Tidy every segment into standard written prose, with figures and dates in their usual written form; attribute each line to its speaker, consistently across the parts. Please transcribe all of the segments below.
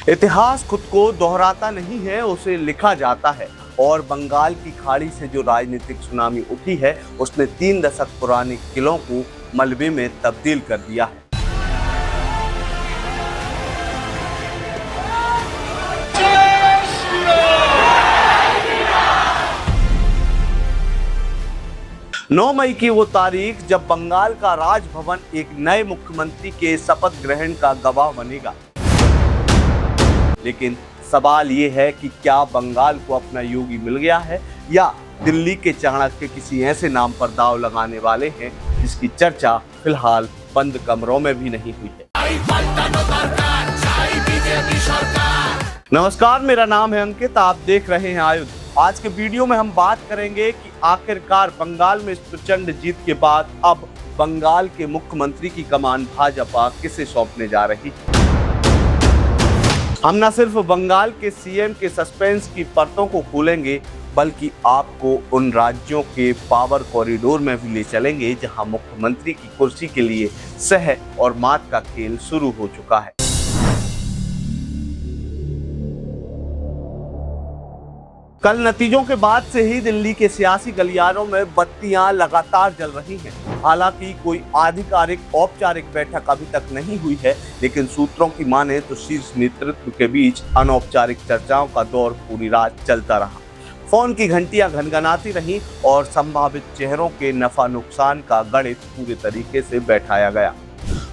Speaker 1: इतिहास खुद को दोहराता नहीं है, उसे लिखा जाता है। और बंगाल की खाड़ी से जो राजनीतिक सुनामी उठी है, उसने 3 दशक पुराने किलों को मलबे में तब्दील कर दिया है। नौ मई की वो तारीख जब बंगाल का राजभवन एक नए मुख्यमंत्री के शपथ ग्रहण का गवाह बनेगा। लेकिन सवाल ये है कि क्या बंगाल को अपना योगी मिल गया है, या दिल्ली के चाणक्य किसी ऐसे नाम पर दांव लगाने वाले हैं जिसकी चर्चा फिलहाल बंद कमरों में भी नहीं हुई है। नमस्कार, मेरा नाम है अंकित, आप देख रहे हैं आयुध। आज के वीडियो में हम बात करेंगे कि आखिरकार बंगाल में इस प्रचंड जीत के बाद अब बंगाल के मुख्यमंत्री की कमान भाजपा किसे सौंपने जा रही है। हम न सिर्फ बंगाल के सीएम के सस्पेंस की परतों को खोलेंगे, बल्कि आपको उन राज्यों के पावर कॉरिडोर में भी ले चलेंगे जहां मुख्यमंत्री की कुर्सी के लिए सह और मात का खेल शुरू हो चुका है। कल नतीजों के बाद से ही दिल्ली के सियासी गलियारों में बत्तियां लगातार जल रही हैं। हालांकि कोई आधिकारिक औपचारिक बैठक अभी तक नहीं हुई है, लेकिन सूत्रों की माने तो शीर्ष नेतृत्व के बीच अनौपचारिक चर्चाओं का दौर पूरी रात चलता रहा। फोन की घंटियां घनघनाती रहीं और संभावित चेहरों के नफा नुकसान का गणित पूरे तरीके से बैठाया गया।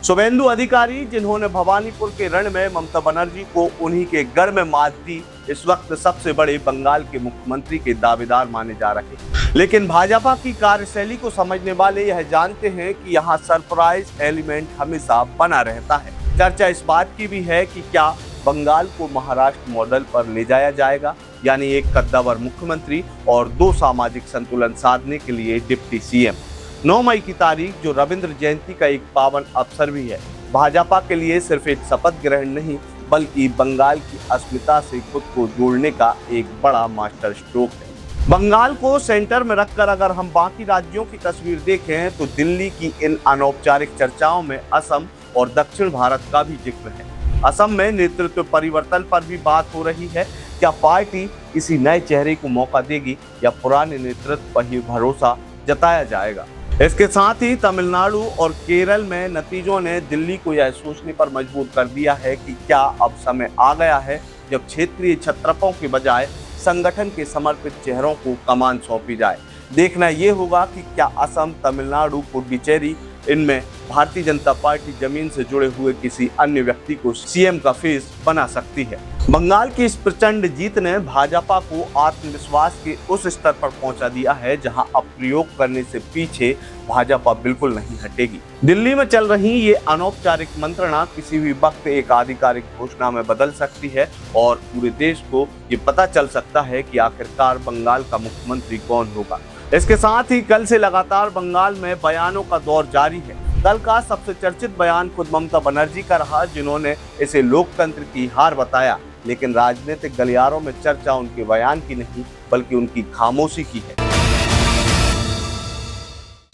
Speaker 1: शुभेंदु अधिकारी, जिन्होंने भवानीपुर के रण में ममता बनर्जी को उन्हीं के घर में मात दी, इस वक्त सबसे बड़े बंगाल के मुख्यमंत्री के दावेदार माने जा रहे हैं। लेकिन भाजपा की कार्यशैली को समझने वाले यह जानते हैं कि यहाँ सरप्राइज एलिमेंट हमेशा बना रहता है। चर्चा इस बात की भी है कि क्या बंगाल को महाराष्ट्र मॉडल पर ले जाया जाएगा, यानी एक कद्दावर मुख्यमंत्री और 2 सामाजिक संतुलन साधने के लिए डिप्टी सीएम। 9 मई की तारीख जो रविंद्र जयंती का एक पावन अवसर भी है, भाजपा के लिए सिर्फ एक शपथ ग्रहण नहीं, बल्कि बंगाल की अस्मिता से खुद को जोड़ने का एक बड़ा मास्टर स्ट्रोक है। बंगाल को सेंटर में रखकर अगर हम बाकी राज्यों की तस्वीर देखें तो दिल्ली की इन अनौपचारिक चर्चाओं में असम और दक्षिण भारत का भी जिक्र है। असम में नेतृत्व परिवर्तन पर भी बात हो रही है। क्या पार्टी किसी नए चेहरे को मौका देगी, या पुराने नेतृत्व पर ही भरोसा जताया जाएगा। इसके साथ ही तमिलनाडु और केरल में नतीजों ने दिल्ली को यह सोचने पर मजबूर कर दिया है कि क्या अब समय आ गया है जब क्षेत्रीय छत्रपों के बजाय संगठन के समर्पित चेहरों को कमान सौंपी जाए। देखना यह होगा कि क्या असम, तमिलनाडु, पुडुचेरी, इनमें भारतीय जनता पार्टी जमीन से जुड़े हुए किसी अन्य व्यक्ति को सीएम का फेस बना सकती है। बंगाल की इस प्रचंड जीत ने भाजपा को आत्मविश्वास के उस स्तर पर पहुंचा दिया है जहां अब प्रयोग करने से पीछे भाजपा बिल्कुल नहीं हटेगी। दिल्ली में चल रही ये अनौपचारिक मंत्रणा किसी भी वक्त एक आधिकारिक घोषणा में बदल सकती है और पूरे देश को ये पता चल सकता है कि आखिरकार बंगाल का मुख्यमंत्री कौन होगा। इसके साथ ही कल से लगातार बंगाल में बयानों का दौर जारी है। कल का सबसे चर्चित बयान खुद ममता बनर्जी का रहा, जिन्होंने इसे लोकतंत्र की हार बताया। लेकिन राजनीतिक गलियारों में चर्चा उनके बयान की नहीं, बल्कि उनकी खामोशी की है।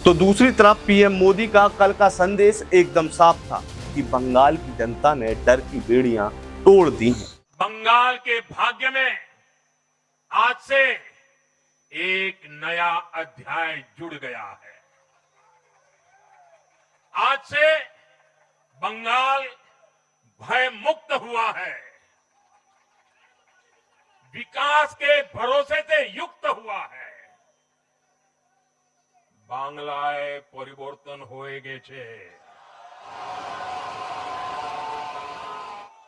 Speaker 1: तो दूसरी तरफ पीएम मोदी का कल का संदेश एकदम साफ था कि बंगाल की जनता ने डर की बेड़ियां तोड़ दी हैं।
Speaker 2: बंगाल के भाग्य में आज से एक नया अध्याय जुड़ गया है। आज से बंगाल भय मुक्त हुआ है, विकास के भरोसे से युक्त हुआ है। बांग्लाय परिवर्तन होएगे छे।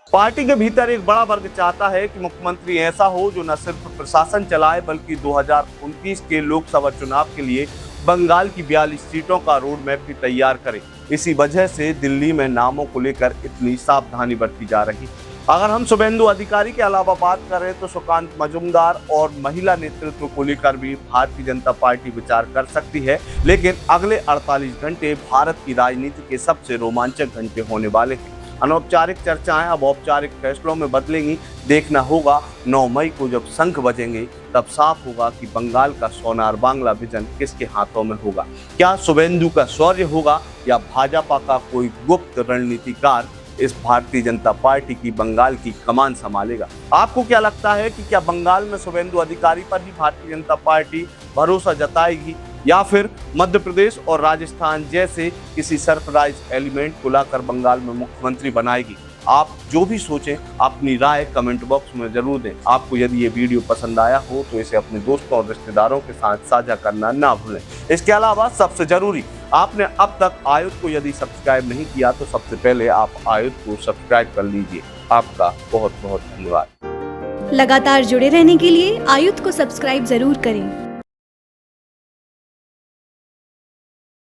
Speaker 1: पार्टी के भीतर एक बड़ा वर्ग चाहता है कि मुख्यमंत्री ऐसा हो जो न सिर्फ प्रशासन चलाए, बल्कि 2029 के लोकसभा चुनाव के लिए बंगाल की 42 सीटों का रोड मैप भी तैयार करे। इसी वजह से दिल्ली में नामों को लेकर इतनी सावधानी बरती जा रही है। अगर हम शुभेंदु अधिकारी के अलावा बात करें तो सुकांत मजूमदार और महिला नेतृत्व को लेकर भी भारतीय जनता पार्टी विचार कर सकती है। लेकिन अगले 48 घंटे भारत की राजनीति के सबसे रोमांचक घंटे होने वाले हैं। अनौपचारिक चर्चाएं अब औपचारिक फैसलों में बदलेंगी। देखना होगा 9 मई को जब शंख बजेंगे, तब साफ होगा कि बंगाल का सोनार बांग्ला विजन किसके हाथों में होगा। क्या शुभेंदु का शौर्य होगा, या भाजपा का कोई गुप्त रणनीतिकार इस भारतीय जनता पार्टी की बंगाल की कमान संभालेगा। आपको क्या लगता है कि क्या बंगाल में शुभेंदु अधिकारी पर ही भारतीय जनता पार्टी भरोसा जताएगी या फिर मध्य प्रदेश और राजस्थान जैसे किसी सरप्राइज एलिमेंट को लाकर बंगाल में मुख्यमंत्री बनाएगी? आप जो भी सोचें अपनी राय कमेंट बॉक्स में जरूर दें। आपको यदि ये वीडियो पसंद आया हो तो इसे अपने दोस्तों और रिश्तेदारों के साथ साझा करना ना भूलें। इसके अलावा सबसे जरूरी, आपने अब तक आयुध को यदि सब्सक्राइब नहीं किया तो सबसे पहले आप आयुध को सब्सक्राइब कर लीजिए। आपका बहुत बहुत धन्यवाद।
Speaker 3: लगातार जुड़े रहने के लिए आयुध को सब्सक्राइब जरूर करें।